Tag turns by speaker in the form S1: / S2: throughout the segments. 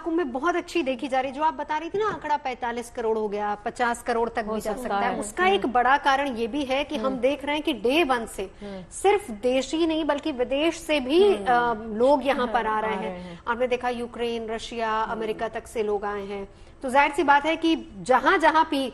S1: महाकुंभ में बहुत अच्छी देखी जा रही है। जो आप बता रही थी ना, आंकड़ा 45 करोड़ हो गया, 50 करोड़ तक भी जा सकता है। उसका एक बड़ा कारण ये भी है कि हम देख रहे हैं कि डे 1 से सिर्फ देश ही नहीं बल्कि विदेश से भी लोग यहाँ पर आ रहे हैं। आपने देखा यूक्रेन, रशिया, अमेरिका तक से लोग आए हैं। तो जाहिर सी बात है कि जहां जहां भी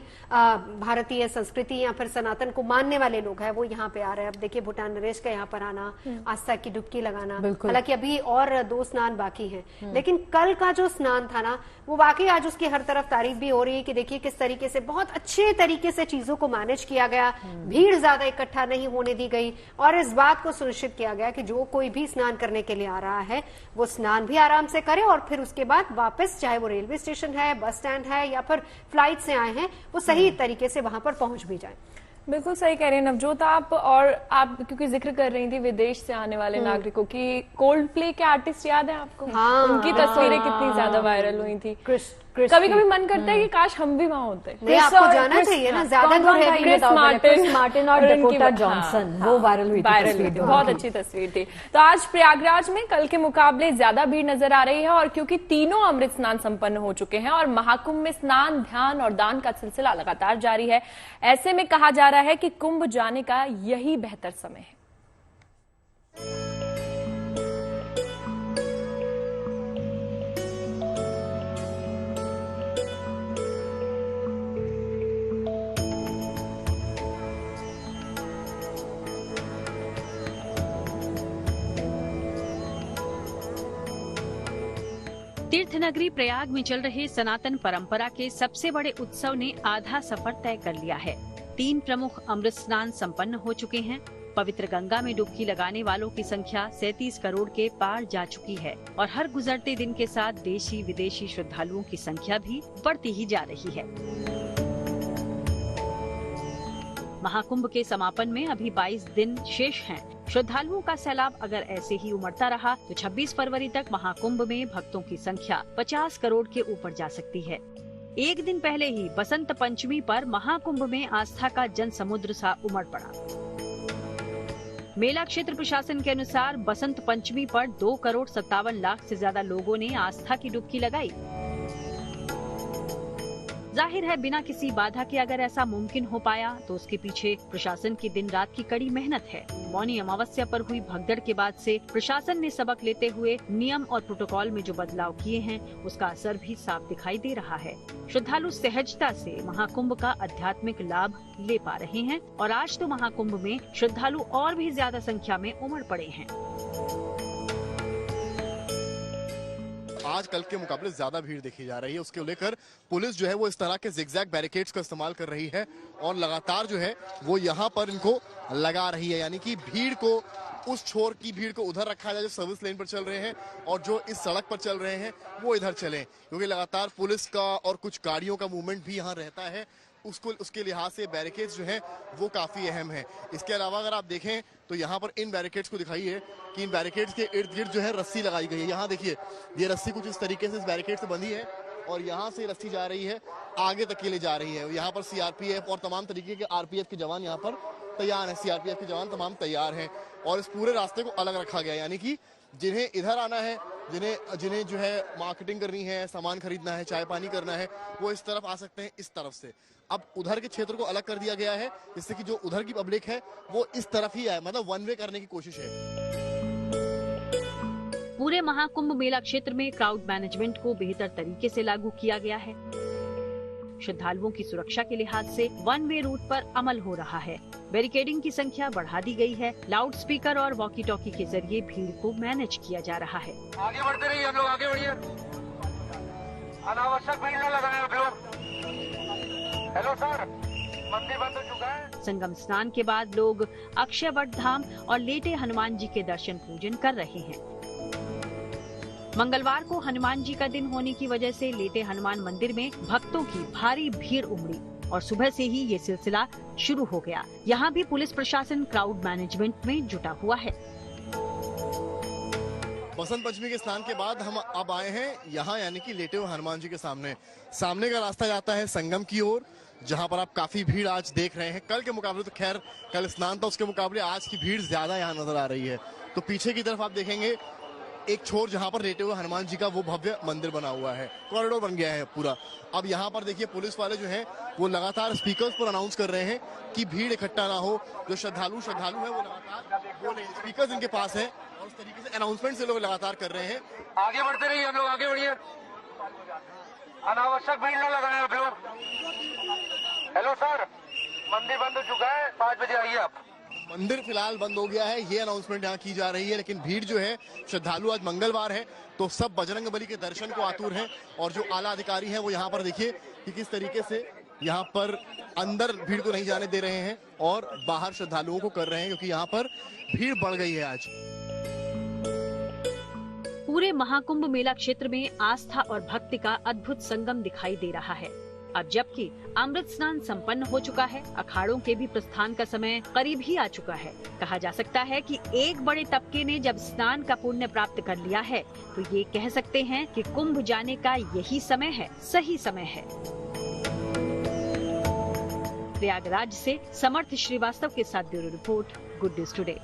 S1: भारतीय संस्कृति या फिर सनातन को मानने वाले लोग हैं वो यहाँ पे आ रहे हैं। अब देखिए भूटान नरेश का यहाँ पर आना, आस्था की डुबकी लगाना, हालांकि अभी और 2 स्नान बाकी हैं, लेकिन कल का जो स्नान था ना वो वाकई आज उसकी हर तरफ तारीफ भी हो रही है कि देखिए किस तरीके से बहुत अच्छे तरीके से चीजों को मैनेज किया गया, भीड़ ज्यादा इकट्ठा नहीं होने दी गई और इस बात को सुनिश्चित किया गया कि जो कोई भी स्नान करने के लिए आ रहा है वो स्नान भी आराम से करे और फिर उसके बाद वापस, चाहे वो रेलवे स्टेशन है, बस स्टैंड है या फिर फ्लाइट से आए हैं, वो सही तरीके से वहां पर पहुंच भी जाए।
S2: बिल्कुल सही कह रहे हैं नवजोत आप। और आप क्योंकि जिक्र कर रही थी विदेश से आने वाले नागरिकों की, कोल्ड प्ले के आर्टिस्ट याद है आपको? हाँ, उनकी तस्वीरें कितनी ज्यादा वायरल हुई थी। कभी कभी मन करता है कि काश हम भी वहां होते।
S1: नहीं, आपको जाना चाहिए ना, ज्यादा दूर है।
S2: क्रिस मार्टिन और डकोटा जॉनसन, वो वायरल हुई थी, बहुत अच्छी तस्वीर थी। तो आज प्रयागराज में कल के मुकाबले ज्यादा भीड़ नजर आ रही है और क्योंकि तीनों अमृत स्नान संपन्न हो चुके हैं और महाकुंभ में स्नान, ध्यान और दान का सिलसिला लगातार जारी है, ऐसे में कहा जा रहा है कि कुंभ जाने का यही बेहतर समय है।
S3: तीर्थनगरी प्रयाग में चल रहे सनातन परंपरा के सबसे बड़े उत्सव ने आधा सफर तय कर लिया है। 3 प्रमुख अमृत स्नान संपन्न हो चुके हैं। पवित्र गंगा में डुबकी लगाने वालों की संख्या 37 करोड़ के पार जा चुकी है और हर गुजरते दिन के साथ देशी विदेशी श्रद्धालुओं की संख्या भी बढ़ती ही जा रही है। महाकुंभ के समापन में अभी 22 दिन शेष हैं। श्रद्धालुओं का सैलाब अगर ऐसे ही उमड़ता रहा तो 26 फरवरी तक महाकुंभ में भक्तों की संख्या 50 करोड़ के ऊपर जा सकती है। एक दिन पहले ही बसंत पंचमी पर महाकुंभ में आस्था का जन समुद्र सा उमड़ पड़ा। मेला क्षेत्र प्रशासन के अनुसार बसंत पंचमी पर 2 करोड़ 57 लाख से ज्यादा लोगों ने आस्था की डुबकी लगाई। जाहिर है बिना किसी बाधा के अगर ऐसा मुमकिन हो पाया तो उसके पीछे प्रशासन की दिन रात की कड़ी मेहनत है। मौनी अमावस्या पर हुई भगदड़ के बाद से प्रशासन ने सबक लेते हुए नियम और प्रोटोकॉल में जो बदलाव किए हैं उसका असर भी साफ दिखाई दे रहा है। श्रद्धालु सहजता से महाकुंभ का आध्यात्मिक लाभ ले पा रहे हैं और आज तो महाकुंभ में श्रद्धालु और भी ज्यादा संख्या में उमड़ पड़े हैं।
S4: आज कल के मुकाबले ज्यादा भीड़ देखी जा रही है, उसके लेकर पुलिस जो है वो इस तरह के जिगजैग बैरिकेड्स का इस्तेमाल कर रही है और लगातार जो है वो यहाँ पर इनको लगा रही है, यानी कि भीड़ को, उस छोर की भीड़ को उधर रखा जाए जो सर्विस लेन पर चल रहे हैं और जो इस सड़क पर चल रहे हैं वो इधर चलें, क्योंकि लगातार पुलिस का और कुछ गाड़ियों का मूवमेंट भी यहाँ रहता है। उसके लिहाज से बैरिकेड्स जो हैं वो काफी अहम है। इसके अलावा अगर आप देखें तो यहाँ पर इन बैरिकेड्स को दिखाइए कि इन बैरिकेड्स के इर्द गिर्द जो है रस्सी लगाई गई है। यहाँ देखिए ये रस्सी कुछ इस तरीके से इस बैरिकेड से बंधी है और यहाँ से रस्सी जा रही है आगे तक के लिए जा रही है। यहाँ पर सीआरपीएफ और तमाम तरीके के आरपीएफ के जवान यहाँ पर तैयार हैं, सीआरपीएफ के जवान तमाम तैयार हैं और इस पूरे रास्ते को अलग रखा गया, यानी कि जिन्हें इधर आना है, जिन्हें जो है मार्केटिंग करनी है, सामान खरीदना है, चाय पानी करना है, वो इस तरफ आ सकते हैं, इस तरफ से। अब उधर के क्षेत्र को अलग कर दिया गया है जिससे कि जो उधर की पब्लिक है वो इस तरफ ही आए, मतलब वन वे करने की कोशिश है।
S3: पूरे महाकुंभ मेला क्षेत्र में क्राउड मैनेजमेंट को बेहतर तरीके से लागू किया गया है। श्रद्धालुओं की सुरक्षा के लिहाज से वन वे रूट पर अमल हो रहा है। बैरिकेडिंग की संख्या बढ़ा दी गई है। लाउड स्पीकर और वॉकी टॉकी के जरिए भीड़ को मैनेज किया जा रहा है।
S5: आगे बढ़ते रहिए, हम लोग आगे बढ़िए, अनावश्यक भीड़ न लगाएं आप लोग। हेलो सर, मंदिर बंद हो चुका है।
S3: संगम स्नान के बाद लोग अक्षय वट धाम और लेटे हनुमान जी के दर्शन पूजन कर रहे हैं। मंगलवार को हनुमान जी का दिन होने की वजह से लेटे हनुमान मंदिर में भक्तों की भारी भीड़ उमड़ी और सुबह से ही ये सिलसिला शुरू हो गया। यहाँ भी पुलिस प्रशासन क्राउड मैनेजमेंट में जुटा हुआ है।
S4: बसंत पंचमी के स्नान के बाद हम अब आए हैं यहाँ, यानी कि लेटे हुए हनुमान जी के सामने का रास्ता जाता है संगम की ओर, जहाँ पर आप काफी भीड़ आज देख रहे हैं। कल के मुकाबले तो खैर कल स्नान था, उसके मुकाबले आज की भीड़ ज्यादा यहाँ नजर आ रही है। तो पीछे की तरफ आप देखेंगे एक छोर जहां पर लेटे हुए हनुमान जी का वो भव्य मंदिर बना हुआ है, कॉरिडोर बन गया है पूरा। अब यहाँ पर देखिए पुलिस वाले जो हैं वो लगातार स्पीकर्स पर अनाउंस कर रहे हैं कि भीड़ इकट्ठा ना हो, जो श्रद्धालु है वो लगातार बोले, स्पीकर्स इनके पास है और उस तरीके से अनाउंसमेंट से लोग लगातार कर रहे हैं।
S5: आगे बढ़ते रहिए, हम लोग आगे बढ़िए, अनावश्यक भीड़ न लगाएं आप लोग। हेलो सर, मंदिर बंद हो चुका है, 5 बजे आइए आप।
S4: मंदिर फिलहाल बंद हो गया है, ये अनाउंसमेंट यहाँ की जा रही है, लेकिन भीड़ जो है श्रद्धालु, आज मंगलवार है तो सब बजरंग बली के दर्शन को आतुर हैं। और जो आला अधिकारी हैं वो यहाँ पर देखिए कि किस तरीके से यहाँ पर अंदर भीड़ को नहीं जाने दे रहे हैं और बाहर श्रद्धालुओं को कर रहे हैं, क्योंकि यहाँ पर भीड़ बढ़ गई है आज।
S3: पूरे महाकुंभ मेला क्षेत्र में आस्था और भक्ति का अद्भुत संगम दिखाई दे रहा है। अब जबकि अमृत स्नान संपन्न हो चुका है, अखाड़ों के भी प्रस्थान का समय करीब ही आ चुका है। कहा जा सकता है कि एक बड़े तबके ने जब स्नान का पुण्य प्राप्त कर लिया है तो ये कह सकते हैं कि कुंभ जाने का यही समय है, सही समय है। प्रयागराज से समर्थ श्रीवास्तव के साथ bureau report, good news today.